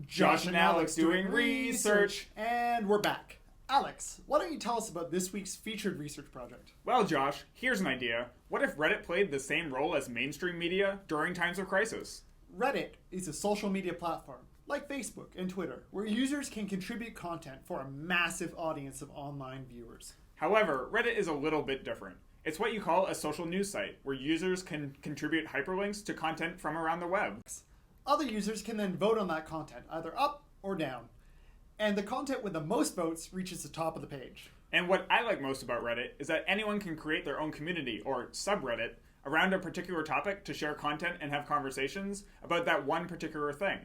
Josh and Alex doing research. And we're back. Alex, why don't you tell us about this week's featured research project? Well, Josh, here's an idea. What if Reddit played the same role as mainstream media during times of crisis? Reddit is a social media platform, like Facebook and Twitter, where users can contribute content for a massive audience of online viewers. However, Reddit is a little bit different. It's what you call a social news site, where users can contribute hyperlinks to content from around the web. Other users can then vote on that content, either up or down. And the content with the most votes reaches the top of the page. And what I like most about Reddit is that anyone can create their own community, or subreddit, around a particular topic to share content and have conversations about that one particular thing.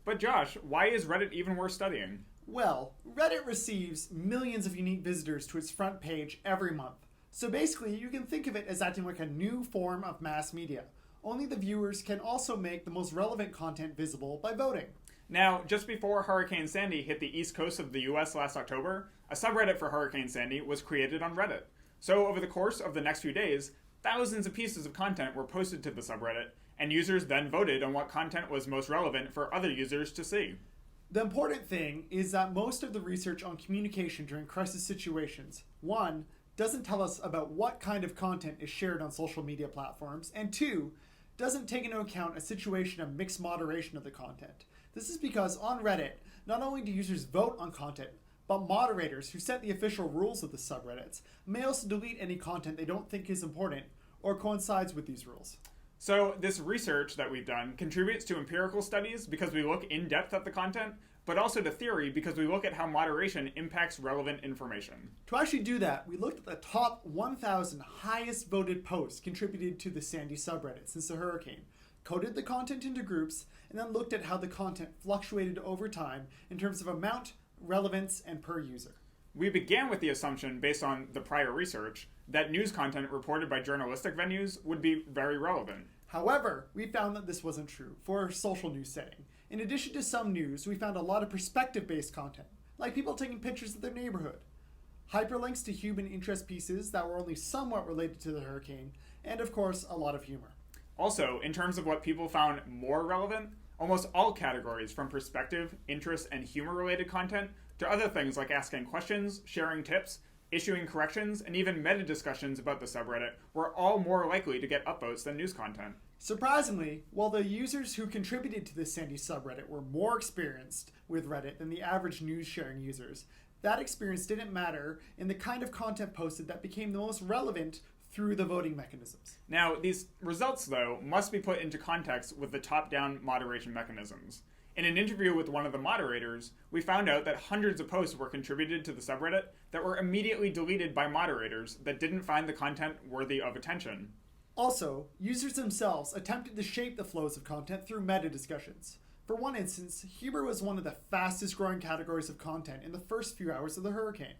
But Josh, why is Reddit even worth studying? Well, Reddit receives millions of unique visitors to its front page every month. So basically, you can think of it as acting like a new form of mass media. Only the viewers can also make the most relevant content visible by voting. Now, just before Hurricane Sandy hit the east coast of the US last October, a subreddit for Hurricane Sandy was created on Reddit. So over the course of the next few days, thousands of pieces of content were posted to the subreddit, and users then voted on what content was most relevant for other users to see. The important thing is that most of the research on communication during crisis situations, one, doesn't tell us about what kind of content is shared on social media platforms, and two, doesn't take into account a situation of mixed moderation of the content. This is because on Reddit, not only do users vote on content, but moderators who set the official rules of the subreddits may also delete any content they don't think is important or coincides with these rules. So this research that we've done contributes to empirical studies because we look in depth at the content, but also to theory because we look at how moderation impacts relevant information. To actually do that, we looked at the top 1,000 highest voted posts contributed to the Sandy subreddit since the hurricane, coded the content into groups, and then looked at how the content fluctuated over time in terms of amount, relevance, and per user. We began with the assumption, based on the prior research, that news content reported by journalistic venues would be very relevant. However, we found that this wasn't true for a social news setting. In addition to some news, we found a lot of perspective-based content, like people taking pictures of their neighborhood, hyperlinks to human interest pieces that were only somewhat related to the hurricane, and of course, a lot of humor. Also, in terms of what people found more relevant, almost all categories from perspective, interest, and humor-related content to other things like asking questions, sharing tips, issuing corrections, and even meta-discussions about the subreddit were all more likely to get upvotes than news content. Surprisingly, while the users who contributed to the Sandy subreddit were more experienced with Reddit than the average news-sharing users, that experience didn't matter in the kind of content posted that became the most relevant through the voting mechanisms. Now, these results, though, must be put into context with the top-down moderation mechanisms. In an interview with one of the moderators, we found out that hundreds of posts were contributed to the subreddit that were immediately deleted by moderators that didn't find the content worthy of attention. Also, users themselves attempted to shape the flows of content through meta discussions. For one instance, humor was one of the fastest growing categories of content in the first few hours of the hurricane.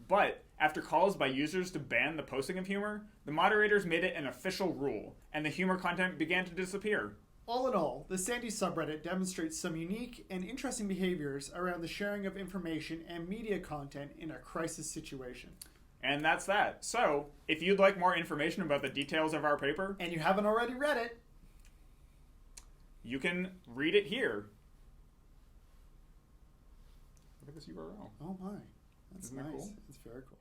But after calls by users to ban the posting of humor, the moderators made it an official rule, and the humor content began to disappear. All in all, the Sandy subreddit demonstrates some unique and interesting behaviors around the sharing of information and media content in a crisis situation. And that's that. So, if you'd like more information about the details of our paper, and you haven't already read it, you can read it here. Look at this URL. Oh my, that's Isn't that nice. cool? It's very cool.